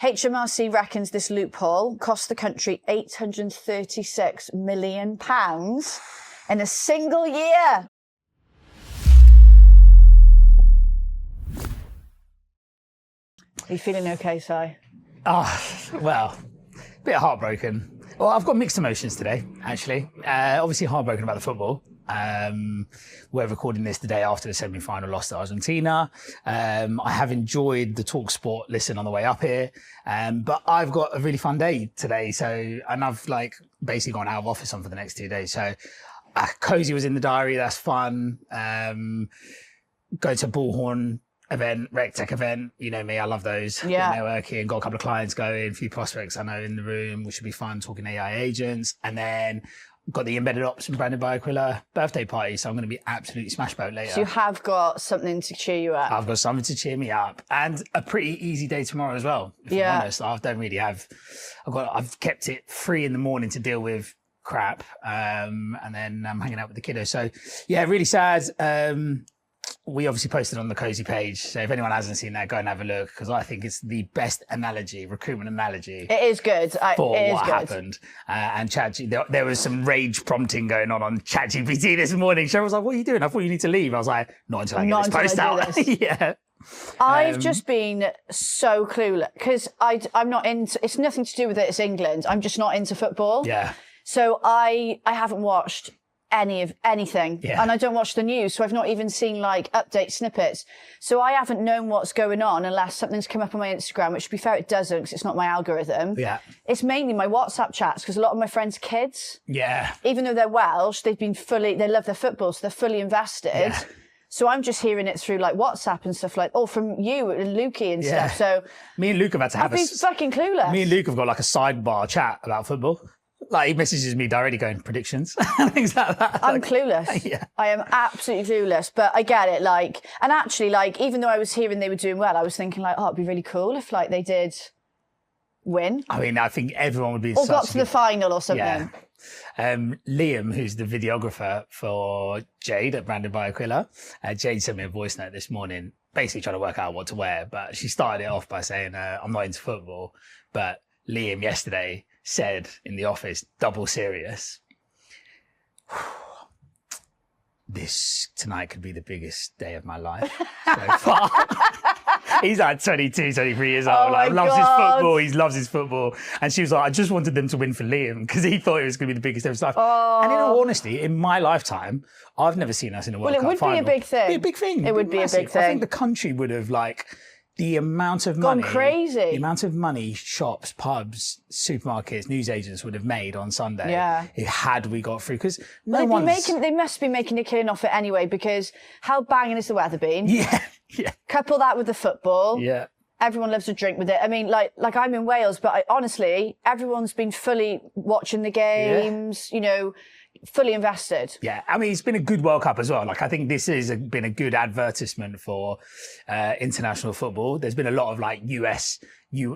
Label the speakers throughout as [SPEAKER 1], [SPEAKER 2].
[SPEAKER 1] HMRC reckons this loophole cost the country £836 million in a single year. Are you feeling okay, Si?
[SPEAKER 2] Well, a bit heartbroken. Well, I've got mixed emotions today, actually. Obviously heartbroken about the football. We're recording this the day after the semi-final loss to Argentina. I have enjoyed the TalkSport listen on the way up here. But I've got a really fun day today. And I've basically gone out of office on for the next 2 days. So KOSI was in the diary. That's fun. Go to Bullhorn event, RecTech event. You know me, I love those.
[SPEAKER 1] Yeah.
[SPEAKER 2] Networking, got a couple of clients going, a few prospects I know in the room, which should be fun, talking AI agents. And then got the embedded ops and branded by Aquila birthday party. So I'm going to be absolutely smash boat later.
[SPEAKER 1] So you have got something to cheer you up.
[SPEAKER 2] I've got something to cheer me up, and a pretty easy day tomorrow as well. If I'm honest, I don't really have. I've kept it free in the morning to deal with crap, and then I'm hanging out with the kiddos. So yeah, really sad. We obviously posted on the KOSI page, so if anyone hasn't seen that, go and have a look, because I think it's the best recruitment analogy.
[SPEAKER 1] It is good.
[SPEAKER 2] For what happened. And there was some rage prompting going on ChatGPT this morning. Cheryl was like, "What are you doing? I thought you need to leave." I was like, "Not until I get this post out." Yeah.
[SPEAKER 1] I've just been so clueless, because I'm not into, it's nothing to do with it, it's England. I'm just not into football.
[SPEAKER 2] Yeah.
[SPEAKER 1] So I haven't watched anything, and I don't watch the news, so I've not even seen update snippets, so I haven't known what's going on unless something's come up on my Instagram, which to be fair it doesn't, because it's not my algorithm. It's mainly my WhatsApp chats, because a lot of my friends' kids, even though they're Welsh, they love their football, so they're fully invested. So I'm just hearing it through WhatsApp and stuff from you and Lukey and stuff. So
[SPEAKER 2] me and Luke have had to have
[SPEAKER 1] I've been fucking clueless.
[SPEAKER 2] Me and Luke have got a sidebar chat about football. He messages me directly going, predictions and things like that.
[SPEAKER 1] I'm clueless.
[SPEAKER 2] Yeah.
[SPEAKER 1] I am absolutely clueless, but I get it. And actually, even though I was hearing they were doing well, I was thinking it'd be really cool if they did win.
[SPEAKER 2] I mean, I think everyone would be.
[SPEAKER 1] Or got to the final or something.
[SPEAKER 2] Yeah. Liam, who's the videographer for Jade at Branded by Aquila, Jade sent me a voice note this morning, basically trying to work out what to wear. But she started it off by saying, I'm not into football. But Liam yesterday said in the office, double serious, this tonight could be the biggest day of my life so far. He's 22, 23 years old. Loves his football. He loves his football. And she was like, I just wanted them to win for Liam because he thought it was going to be the biggest day of his life. And in all honesty, in my lifetime, I've never seen us in a World Cup final.
[SPEAKER 1] Well, it would be a big thing.
[SPEAKER 2] It'd be a big thing.
[SPEAKER 1] It would be a big thing.
[SPEAKER 2] I think the country would have the amount of money,
[SPEAKER 1] gone crazy.
[SPEAKER 2] The amount of money shops, pubs, supermarkets, newsagents would have made on Sunday. Had we got through, because they
[SPEAKER 1] must be making a killing off it anyway, because how banging has the weather been?
[SPEAKER 2] Yeah.
[SPEAKER 1] Couple that with the football.
[SPEAKER 2] Yeah.
[SPEAKER 1] Everyone loves to drink with it. I mean, I'm in Wales, but honestly, everyone's been fully watching the games. Fully invested. Yeah, I mean, it's been a good World Cup as well. I think this has been a good advertisement for international football. There's been a lot of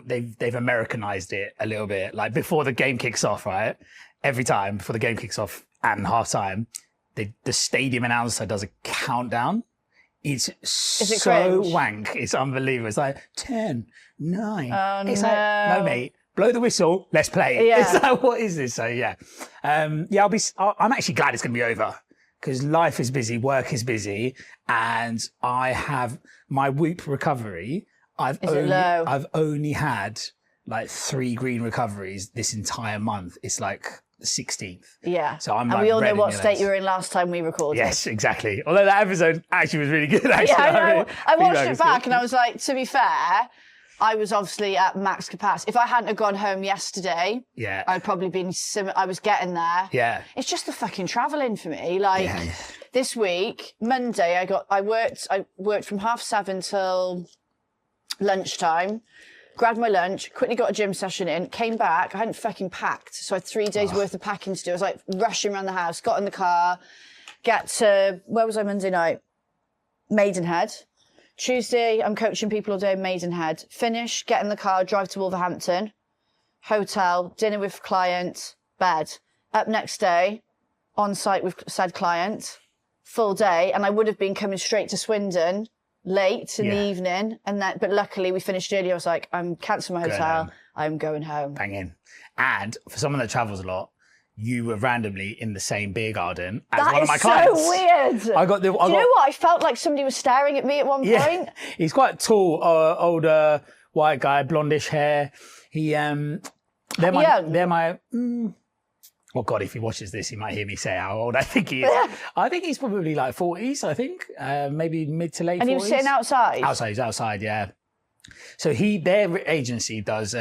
[SPEAKER 1] they've Americanized it a little bit. Before the game kicks off, right? Every time before the game kicks off and half time, the stadium announcer does a countdown. It's so wank. It's unbelievable. It's 10, 9. Oh,
[SPEAKER 2] it's
[SPEAKER 1] no.
[SPEAKER 2] No, mate. Blow the whistle. Let's play.
[SPEAKER 1] Yeah.
[SPEAKER 2] It's what is this? So yeah, I'm actually glad it's going to be over, because life is busy, work is busy, and I have my Whoop recovery. I've only had 3 green recoveries this entire month. It's the 16th.
[SPEAKER 1] Yeah.
[SPEAKER 2] So I'm
[SPEAKER 1] and we all know what state you were in last time we recorded.
[SPEAKER 2] Yes, exactly. Although that episode actually was really good. Actually,
[SPEAKER 1] yeah, I watched it back and I was like, to be fair, I was obviously at max capacity. If I hadn't have gone home yesterday, I'd probably been. I was getting there.
[SPEAKER 2] Yeah.
[SPEAKER 1] It's just the fucking travelling for me. This week, Monday, I worked from 7:30 till lunchtime. Grabbed my lunch, quickly got a gym session in, came back. I hadn't fucking packed, so I had 3 days worth of packing to do. I was rushing around the house, got in the car, where was I Monday night? Maidenhead. Tuesday, I'm coaching people all day in Maidenhead. Finish, get in the car, drive to Wolverhampton. Hotel, dinner with client, bed. Up next day, on site with said client. Full day, and I would have been coming straight to Swindon late in the evening, but luckily we finished early. I was like, I'm cancelling my hotel. I'm going home.
[SPEAKER 2] Bang in. And for someone that travels a lot, you were randomly in the same beer garden as one of my clients.
[SPEAKER 1] That is so weird. Do you know what? I felt like somebody was staring at me at one point.
[SPEAKER 2] He's quite tall, older, white guy, blondish hair. They're my. Oh God, if he watches this, he might hear me say how old I think he is. I think he's probably like 40s. I think maybe mid to late 40s.
[SPEAKER 1] And he was sitting outside.
[SPEAKER 2] He's outside. Yeah. So their agency does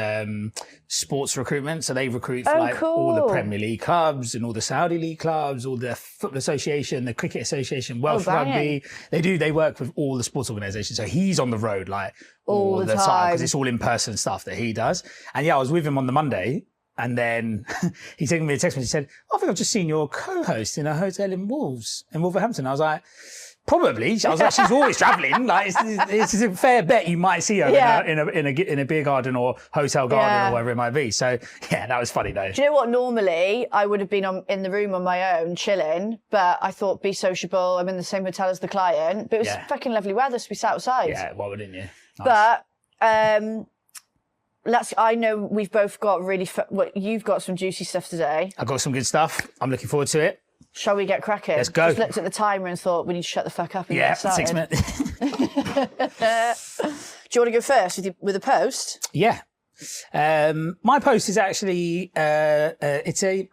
[SPEAKER 2] sports recruitment. So they recruit for all the Premier League clubs and all the Saudi League clubs, all the Football Association, the Cricket Association, Welsh Rugby. They work with all the sports organisations. So he's on the road like all the time because it's all in-person stuff that he does. And I was with him on the Monday. And then he sent me a text message. He said, I think I've just seen your co-host in a hotel in Wolverhampton. I was like, probably. I was like, she's always travelling. Like, it's a fair bet you might see her in a beer garden or hotel garden or whatever it might be. So, yeah, that was funny though.
[SPEAKER 1] Do you know what? Normally, I would have been in the room on my own, chilling. But I thought, be sociable. I'm in the same hotel as the client. But it was fucking lovely weather, so we sat outside.
[SPEAKER 2] Yeah, why wouldn't you? Nice.
[SPEAKER 1] But... I know we've both got you've got some juicy stuff today.
[SPEAKER 2] I've got some good stuff. I'm looking forward to it.
[SPEAKER 1] Shall we get cracking?
[SPEAKER 2] Let's go.
[SPEAKER 1] Just looked at the timer and thought we need to shut the fuck up and get started.
[SPEAKER 2] 6 minutes.
[SPEAKER 1] Do you want to go first with a post?
[SPEAKER 2] Yeah. My post is actually it's a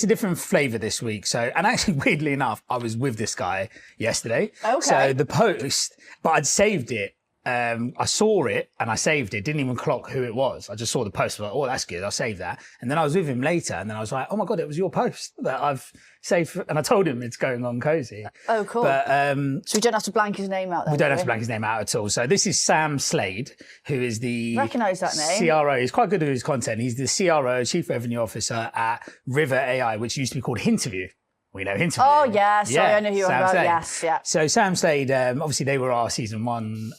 [SPEAKER 2] different flavour this week. So, and actually, weirdly enough, I was with this guy yesterday.
[SPEAKER 1] Okay.
[SPEAKER 2] So the post, but I'd saved it. I saw it and I saved it. Didn't even clock who it was. I just saw the post. I was like, oh, that's good. I'll save that. And then I was with him later and then I was like, oh my God, it was your post that I've saved. And I told him it's going on KOSI.
[SPEAKER 1] Oh, cool.
[SPEAKER 2] But,
[SPEAKER 1] so we don't have to blank his name out then,
[SPEAKER 2] we don't have to blank his name out at all. So this is Sam Slade, who is the...
[SPEAKER 1] Recognise that name.
[SPEAKER 2] CRO. He's quite good at his content. He's the CRO, Chief Revenue Officer at River AI, which used to be called Hinterview. We know Hinterview.
[SPEAKER 1] Oh, yeah. Sorry, I know who you're about.
[SPEAKER 2] Slade.
[SPEAKER 1] Yes, yeah.
[SPEAKER 2] So Sam Slade, obviously they were our season 1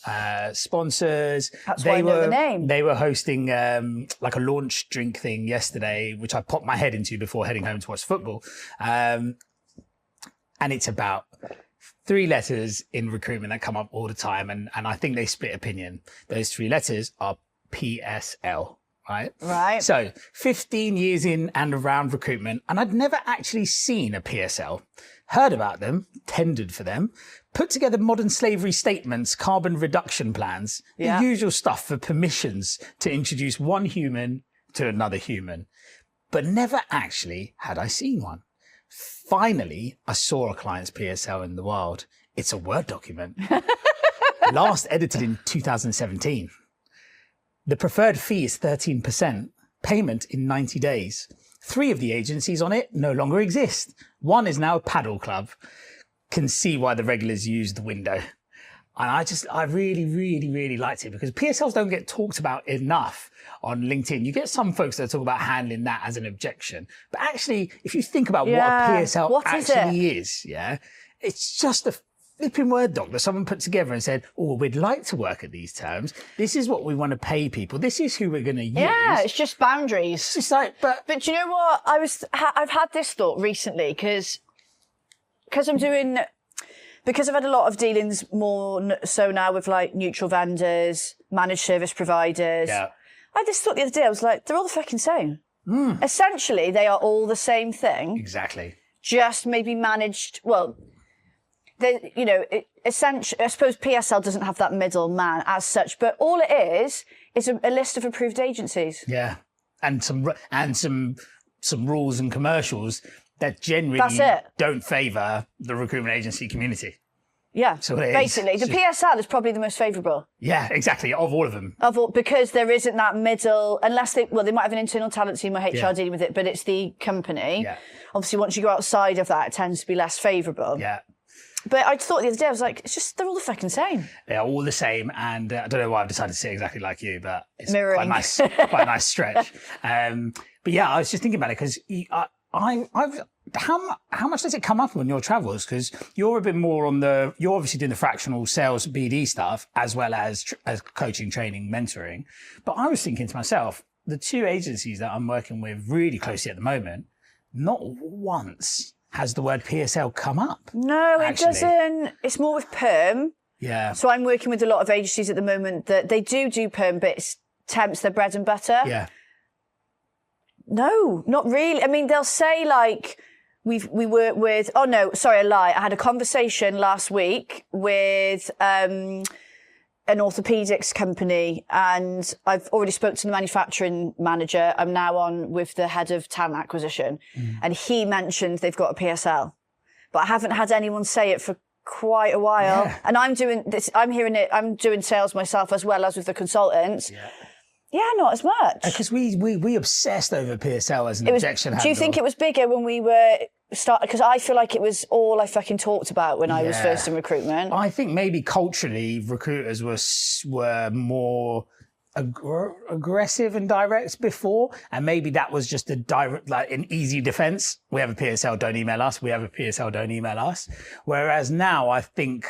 [SPEAKER 2] sponsors.
[SPEAKER 1] That's why I know the name.
[SPEAKER 2] They were hosting like a launch drink thing yesterday, which I popped my head into before heading home to watch football. And it's about 3 letters in recruitment that come up all the time. And I think they split opinion. Those 3 letters are PSL. Right. So 15 years in and around recruitment, and I'd never actually seen a PSL, heard about them, tendered for them, put together modern slavery statements, carbon reduction plans, the usual stuff for permissions to introduce one human to another human. But never actually had I seen one. Finally, I saw a client's PSL in the wild. It's a Word document. Last edited in 2017. The preferred fee is 13%, payment in 90 days. 3 of the agencies on it no longer exist. 1 is now a paddle club. Can see why the regulars use the window. And I really, really, really liked it because PSLs don't get talked about enough on LinkedIn. You get some folks that talk about handling that as an objection. But actually, if you think about what a PSL actually is, it's just a flipping Word doc that someone put together and said, oh, we'd like to work at these terms. This is what we want to pay people. This is who we're going to use.
[SPEAKER 1] Yeah, it's just boundaries.
[SPEAKER 2] It's just like, but
[SPEAKER 1] do you know what? I've had this thought recently because I've had a lot of dealings more so now with like neutral vendors, managed service providers. Yeah. I had this thought the other day. I was like, they're all the fucking same. Essentially, they are all the same thing.
[SPEAKER 2] Exactly.
[SPEAKER 1] Just maybe managed, essentially, I suppose PSL doesn't have that middle man as such, but all it is a list of approved agencies.
[SPEAKER 2] Yeah, and some rules and commercials that generally don't favour the recruitment agency community.
[SPEAKER 1] Yeah, so basically, the PSL is probably the most favourable.
[SPEAKER 2] Yeah, exactly, of all of them.
[SPEAKER 1] Because there isn't that middle, unless they might have an internal talent team or HR dealing with it, but it's the company. Yeah. Obviously, once you go outside of that, it tends to be less favourable. Yeah. But I thought the other day, I was like, they're all the fucking same.
[SPEAKER 2] They're all the same. And I don't know why I've decided to say exactly like you, but it's
[SPEAKER 1] mirroring.
[SPEAKER 2] Quite a nice stretch. But yeah, I was just thinking about it because how much does it come up on your travels? Because you're a bit more you're obviously doing the fractional sales BD stuff as well as coaching, training, mentoring. But I was thinking to myself, the 2 agencies that I'm working with really closely at the moment, not once has the word PSL come up.
[SPEAKER 1] No, actually. It doesn't. It's more with perm.
[SPEAKER 2] Yeah.
[SPEAKER 1] So I'm working with a lot of agencies at the moment that they do perm, but it's temps their bread and butter.
[SPEAKER 2] Yeah.
[SPEAKER 1] No, not really. I mean, they'll say like, we work with, oh no, sorry, I lie. I had a conversation last week with an orthopedics company, and I've already spoken to the manufacturing manager. I'm now on with the head of talent acquisition, and he mentioned they've got a PSL, but I haven't had anyone say it for quite a while.
[SPEAKER 2] Yeah.
[SPEAKER 1] And I'm doing this, I'm hearing it, I'm doing sales myself as well as with the consultants.
[SPEAKER 2] Yeah.
[SPEAKER 1] Yeah, not as much.
[SPEAKER 2] Because we obsessed over PSL as an objection handle.
[SPEAKER 1] Do you think it was bigger when we were starting? Because I feel like it was all I fucking talked about when I was first in recruitment.
[SPEAKER 2] I think maybe culturally recruiters were more aggressive and direct before, and maybe that was just a direct, like an easy defense. We have a PSL, don't email us. We have a PSL, don't email us. Whereas now I think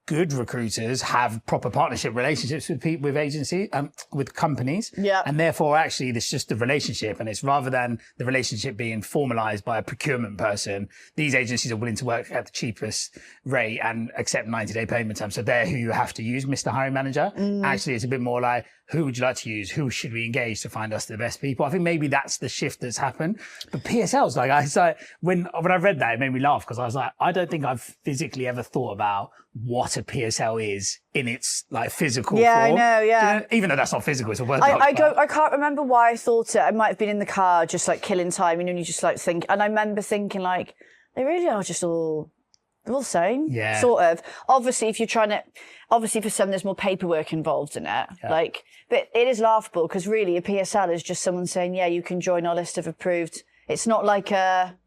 [SPEAKER 2] good recruiters have proper partnership relationships with people, with agencies, with companies.
[SPEAKER 1] Yeah.
[SPEAKER 2] And therefore, actually, it's just a relationship. And it's rather than the relationship being formalized by a procurement person, these agencies are willing to work at the cheapest rate and accept 90-day payment terms. So they're who you have to use, Mr. Hiring Manager. Actually, it's a bit more like, who would you like to use? Who should we engage to find us the best people? I think maybe that's the shift that's happened. But PSLs, when I read that, it made me laugh because I was like, I don't think I've physically ever thought about what a PSL is in its like physical form.
[SPEAKER 1] I know, yeah.
[SPEAKER 2] You know, even though that's not physical, it's a word.
[SPEAKER 1] I can't remember why I thought it. I might have been in the car just like killing time, and you just like think. And I remember thinking like, they really are just all. They're all the same, sort of. Obviously, if you're trying to, for some, there's more paperwork involved in it. Yeah. Like, but it is laughable because really a PSL is just someone saying, yeah, you can join our list of approved. It's not like a.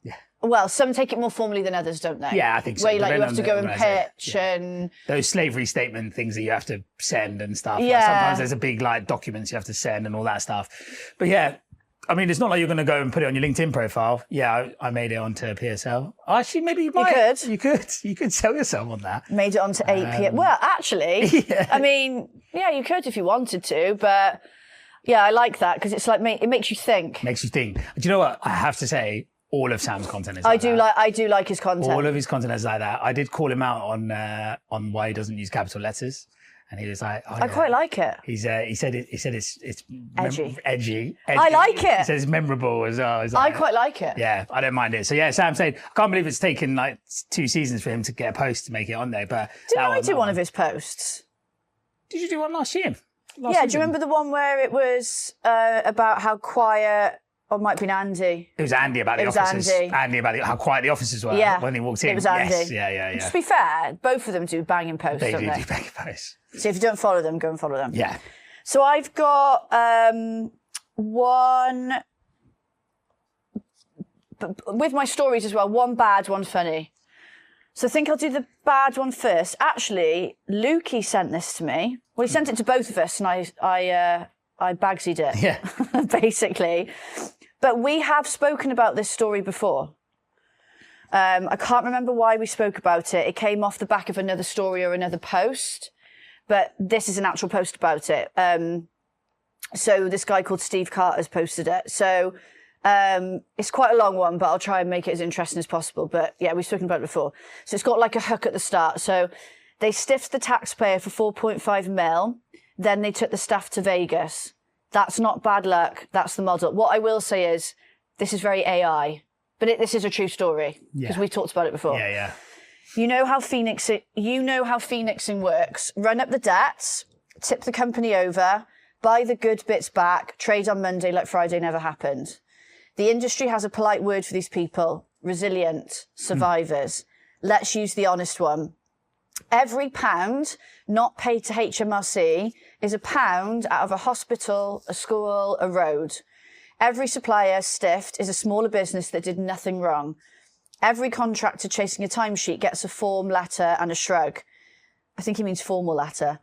[SPEAKER 1] Yeah. Well, some take it more formally than others, don't they?
[SPEAKER 2] Yeah, I think so.
[SPEAKER 1] Where you have to go and pitch and
[SPEAKER 2] those slavery statement things that you have to send and stuff.
[SPEAKER 1] Yeah.
[SPEAKER 2] Like sometimes there's a big like documents you have to send and all that stuff. But yeah. I mean, it's not like you're going to go and put it on your LinkedIn profile. Yeah, I made it onto PSL. Actually, maybe you might. You could sell yourself on that.
[SPEAKER 1] Made it onto 8 p.m. Well, actually, I mean, yeah, you could if you wanted to, but yeah, I like that because it's like it makes you think.
[SPEAKER 2] Makes you think. Do you know what? I have to say, all of Sam's content is like that.
[SPEAKER 1] I do like his content.
[SPEAKER 2] All of his content is like that. I did call him out on why he doesn't use capital letters. And he was like, oh,
[SPEAKER 1] I quite like it.
[SPEAKER 2] He said it's edgy.
[SPEAKER 1] I like it.
[SPEAKER 2] He says it's memorable as well.
[SPEAKER 1] I quite like it.
[SPEAKER 2] Yeah, I don't mind it. So yeah, Sam said, I can't believe it's taken like 2 seasons for him to get a post to make it on there. But
[SPEAKER 1] didn't I do one of his posts?
[SPEAKER 2] Did you do one last year?
[SPEAKER 1] Do you remember the one where it was about how quiet? Or it might have been Andy.
[SPEAKER 2] It was Andy about the offices. Andy about how quiet the offices were when he walked in.
[SPEAKER 1] It was Andy.
[SPEAKER 2] Yes. Yeah.
[SPEAKER 1] To be fair, both of them do banging posts,
[SPEAKER 2] They
[SPEAKER 1] don't
[SPEAKER 2] do
[SPEAKER 1] they?
[SPEAKER 2] banging posts.
[SPEAKER 1] So if you don't follow them, go and follow them.
[SPEAKER 2] Yeah.
[SPEAKER 1] So I've got one with my stories as well. One bad, one funny. So I think I'll do the bad one first. Actually, Lukey sent this to me. Well, he sent it to both of us, and I bagsied it.
[SPEAKER 2] Yeah.
[SPEAKER 1] Basically. But we have spoken about this story before. I can't remember why we spoke about it. It came off the back of another story or another post, but this is an actual post about it. So this guy called Steve Carter's posted it. So it's quite a long one, but I'll try and make it as interesting as possible. But yeah, we've spoken about it before. So it's got like a hook at the start. So they stiffed the taxpayer for 4.5 mil. Then they took the staff to Vegas. That's not bad luck. That's the model. What I will say is this is very AI, but this is a true story because we talked about it before.
[SPEAKER 2] Yeah.
[SPEAKER 1] You know how phoenixing works. Run up the debts, tip the company over, buy the good bits back, trade on Monday like Friday never happened. The industry has a polite word for these people. Resilient survivors. Let's use the honest one. Every pound not paid to HMRC is a pound out of a hospital, a school, a road. Every supplier stiffed is a smaller business that did nothing wrong. Every contractor chasing a timesheet gets a form letter and a shrug. I think he means formal letter.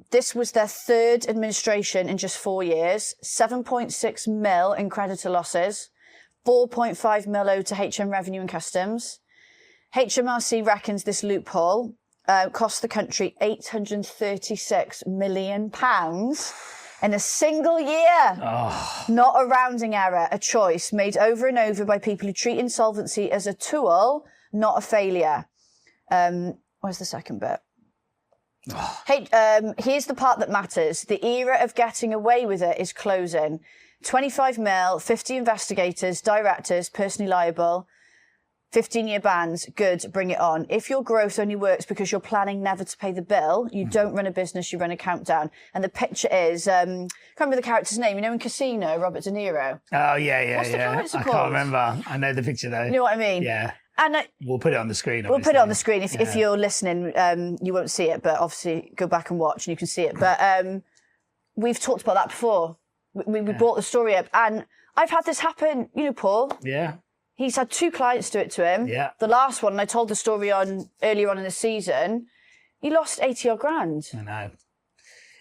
[SPEAKER 1] This was their third administration in just 4 years. 7.6 mil in creditor losses. 4.5 mil owed to HM Revenue and Customs. HMRC reckons this loophole cost the country £836 million in a single year. Oh. Not a rounding error, a choice made over and over by people who treat insolvency as a tool, not a failure. Where's the second bit? Hey, here's the part that matters. The era of getting away with it is closing. 25 mil, 50 investigators, directors, personally liable, 15-year bans. Good, bring it on. If your growth only works because you're planning never to pay the bill, you don't run a business, you run a countdown. And the picture is, can't remember the character's name. You know in Casino, Robert De Niro?
[SPEAKER 2] Oh, yeah.
[SPEAKER 1] What's the character
[SPEAKER 2] I
[SPEAKER 1] called?
[SPEAKER 2] can't remember. I know the picture though.
[SPEAKER 1] You know what I mean?
[SPEAKER 2] Yeah.
[SPEAKER 1] And
[SPEAKER 2] we'll put it on the screen.
[SPEAKER 1] We'll put it on the screen. If you're listening, you won't see it, but obviously go back and watch and you can see it. But we've talked about that before. We brought the story up, and I've had this happen. You know, Paul.
[SPEAKER 2] Yeah.
[SPEAKER 1] He's had 2 clients do it to him.
[SPEAKER 2] Yeah.
[SPEAKER 1] The last one, and I told the story earlier on in the season, he lost 80 odd grand.
[SPEAKER 2] I know.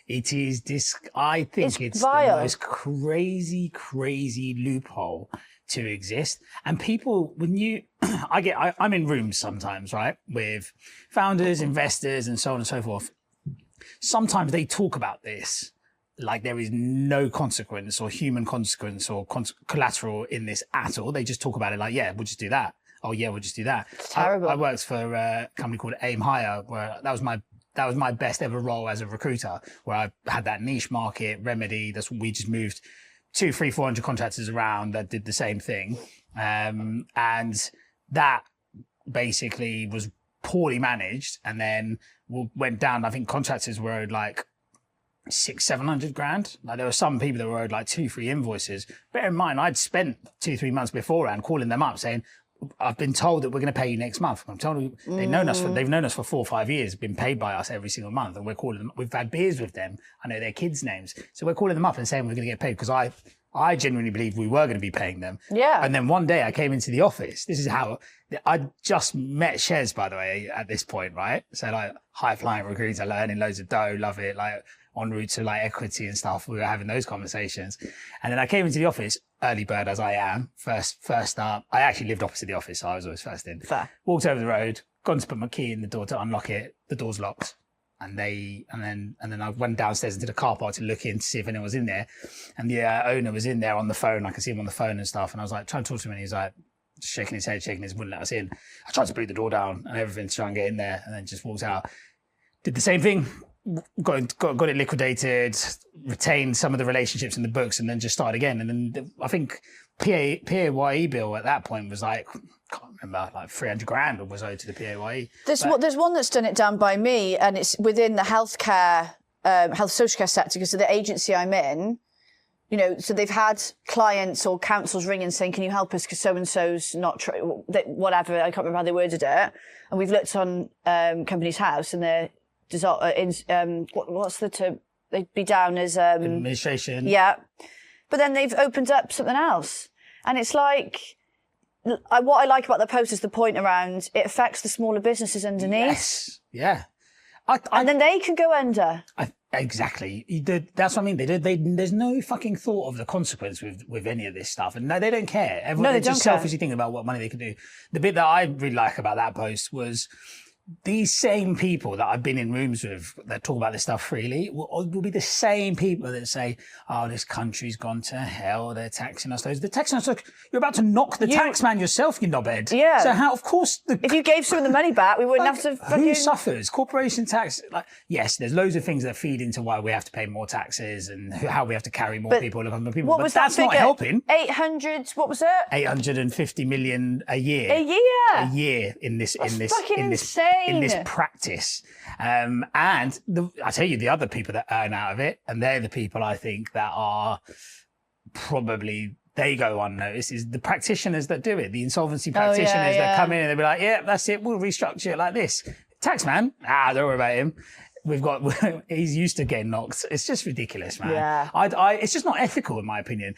[SPEAKER 2] It is this. I think it's
[SPEAKER 1] vile.
[SPEAKER 2] The most crazy loophole to exist. And people, when you, I'm in rooms sometimes, right, with founders, investors, and so on and so forth. Sometimes they talk about this like there is no consequence or human consequence or collateral in this at all. They just talk about it like, yeah, we'll just do that. Oh yeah, we'll just do that.
[SPEAKER 1] It's terrible.
[SPEAKER 2] I worked for a company called Aim Higher, where that was my best ever role as a recruiter, where I had that niche market remedy. We just moved 200-400 contractors around that did the same thing. And that basically was poorly managed, and then went down. I think contractors were owed like 600-700 grand. Like there were some people that were owed like 2-3 invoices. Bear in mind, I'd spent 2-3 months beforehand calling them up saying, I've been told that we're going to pay you next month. I'm telling you, they've known us for 4 or 5 years, been paid by us every single month, and we're calling them. We've had beers with them. I know their kids' names, so we're calling them up and saying we're going to get paid, because I genuinely believed we were going to be paying them.
[SPEAKER 1] Yeah.
[SPEAKER 2] And then one day I came into the office. This is how I just met Shez, by the way, at this point, right? So like high flying recruiter, earning loads of dough, love it, like en route to like equity and stuff. We were having those conversations. And then I came into the office, early bird as I am, first up. I actually lived opposite the office, so I was always first in.
[SPEAKER 1] Fair.
[SPEAKER 2] Walked over the road, gone to put my key in the door to unlock it. The door's locked. And then I went downstairs into the car park to look in to see if anyone was in there. And the owner was in there on the phone. I could see him on the phone and stuff. And I was like, trying to talk to him, and he was like, shaking his head, wouldn't let us in. I tried to boot the door down and everything to try and get in there, and then just walked out. Did the same thing, got it liquidated, retained some of the relationships in the books, and then just started again. And then I think PAYE bill at that point was like, can't remember, like 300 grand was owed to the PAYE.
[SPEAKER 1] There's one that's done it down by me, and it's within the healthcare, health social care sector, because of the agency I'm in. You know, so they've had clients or councils ring and saying, can you help us because so-and-so's not, whatever, I can't remember how they worded it. And we've looked on Companies House, and they're, what's the term? They'd be down as...
[SPEAKER 2] administration.
[SPEAKER 1] Yeah. But then they've opened up something else. And it's like, what I like about the post is the point around it affects the smaller businesses underneath.
[SPEAKER 2] Yes. Yeah.
[SPEAKER 1] And then they can go under.
[SPEAKER 2] Exactly. That's what I mean. There's no fucking thought of the consequence with any of this stuff. And no, they don't care. They're just selfishly thinking about what money they can do. The bit that I really like about that post was these same people that I've been in rooms with that talk about this stuff freely will be the same people that say, oh, this country's gone to hell, they're taxing us. They're taxing us. Look, you're about to knock the tax man yourself, you knobhead.
[SPEAKER 1] Yeah.
[SPEAKER 2] So how, of course...
[SPEAKER 1] if you gave some of the money back, we wouldn't have to fucking...
[SPEAKER 2] Who suffers? Corporation tax? Like, yes, there's loads of things that feed into why we have to pay more taxes and how we have to carry more people.
[SPEAKER 1] What was
[SPEAKER 2] that's not helping.
[SPEAKER 1] 800, what was it?
[SPEAKER 2] 850 million a year.
[SPEAKER 1] A year?
[SPEAKER 2] A year in this practice. And I tell you, the other people that earn out of it, and they're the people I think that are probably, they go unnoticed, is the practitioners that do it, the insolvency practitioners that come in and they'll be like, yeah, that's it, we'll restructure it like this. Taxman, don't worry about him. He's used to getting knocked. It's just ridiculous, man.
[SPEAKER 1] Yeah.
[SPEAKER 2] It's just not ethical, in my opinion.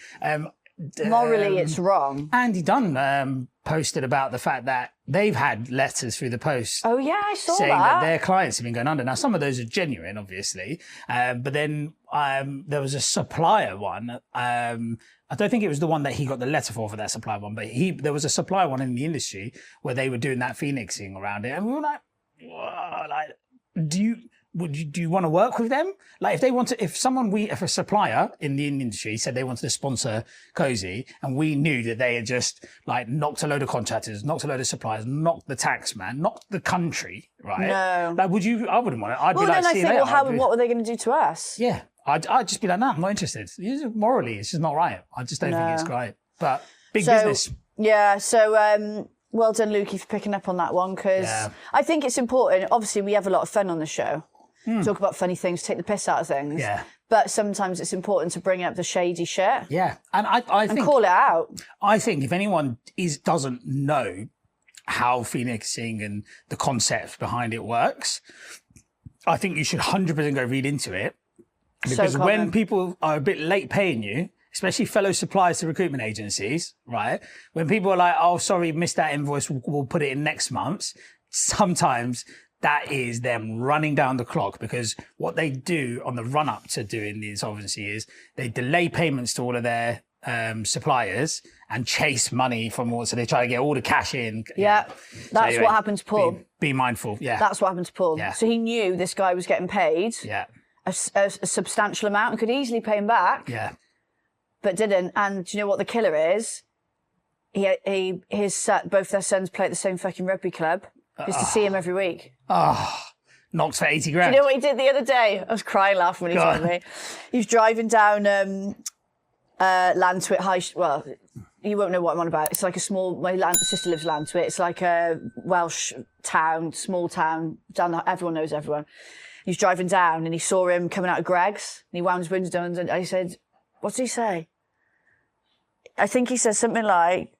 [SPEAKER 1] Morally, it's wrong.
[SPEAKER 2] Andy Dunn posted about the fact that they've had letters through the post.
[SPEAKER 1] Oh yeah, I saw
[SPEAKER 2] saying that their clients have been going under. Now, some of those are genuine, obviously, but then there was a supplier one. I don't think it was the one that he got the letter for that supplier one, but there was a supplier one in the industry where they were doing that phoenixing around it, and we were like, whoa, like, do you want to work with them? Like if they want to, if a supplier in the industry said they wanted to sponsor KOSI and we knew that they had just like knocked a load of contractors, knocked a load of suppliers, knocked the tax man, knocked the country, right?
[SPEAKER 1] No.
[SPEAKER 2] Like I wouldn't want it. I'd be
[SPEAKER 1] well,
[SPEAKER 2] like,
[SPEAKER 1] then I think, what were they going to do to us?
[SPEAKER 2] Yeah. I'd just be like, no, I'm not interested. Morally, it's just not right. I just don't think it's great. But big business.
[SPEAKER 1] Yeah. So, well done, Lukey, for picking up on that one, because I think it's important. Obviously, we have a lot of fun on the show. Talk about funny things, take the piss out of things.
[SPEAKER 2] Yeah.
[SPEAKER 1] But sometimes it's important to bring up the shady shit.
[SPEAKER 2] Yeah. I think,
[SPEAKER 1] call it out.
[SPEAKER 2] I think if anyone doesn't know how phoenixing and the concept behind it works, I think you should 100% go read into it. Because when people are a bit late paying you, especially fellow suppliers to recruitment agencies, right? When people are like, oh, sorry, missed that invoice, we'll put it in next month. Sometimes that is them running down the clock, because what they do on the run up to doing the insolvency is they delay payments to all of their suppliers and chase money from all, so they try to get all the cash in.
[SPEAKER 1] Yeah, that's what happened to Paul.
[SPEAKER 2] Be mindful. Yeah,
[SPEAKER 1] that's what happened to Paul.
[SPEAKER 2] Yeah.
[SPEAKER 1] So he knew this guy was getting paid.
[SPEAKER 2] Yeah.
[SPEAKER 1] A substantial amount and could easily pay him back.
[SPEAKER 2] Yeah.
[SPEAKER 1] But didn't. And do you know what the killer is? Both their sons play at the same fucking rugby club. Used to see him every week.
[SPEAKER 2] Oh, knocked for 80 grand.
[SPEAKER 1] Do you know what he did the other day? I was crying laughing when he told me. He was driving down Lantwit High. Well, you won't know what I'm on about. It's like a small. My sister lives Lantwit. It's like a Welsh town, small town. Everyone knows everyone. He was driving down and he saw him coming out of Greg's. And he wound his windows down and I said, "What did he say?" I think he said something like,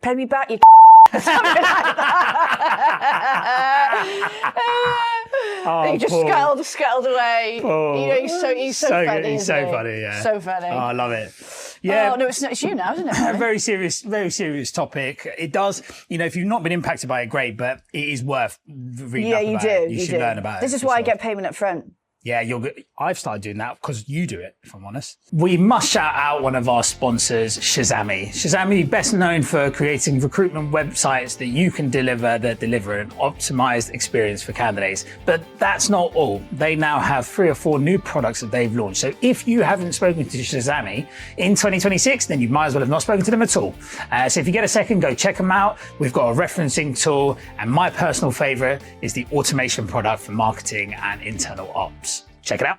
[SPEAKER 1] "Pay me back, you." Something like that. He just scuttled away. Paul. You know, he's so funny.
[SPEAKER 2] He's so funny, yeah.
[SPEAKER 1] So funny.
[SPEAKER 2] Oh, I love it. Yeah.
[SPEAKER 1] Oh, no, it's you now, isn't it?
[SPEAKER 2] A very serious topic. It does, if you've not been impacted by it, great, but it is worth reading up about it. You should learn about it.
[SPEAKER 1] This is why I get payment up front.
[SPEAKER 2] Yeah, I've started doing that because you do it, if I'm honest. We must shout out one of our sponsors, Shazamme. Shazamme, best known for creating recruitment websites that you can deliver an optimized experience for candidates. But that's not all. They now have 3 or 4 new products that they've launched. So if you haven't spoken to Shazamme in 2026, then you might as well have not spoken to them at all. So if you get a second, go check them out. We've got a referencing tool, and my personal favorite is the automation product for marketing and internal ops. Check it out.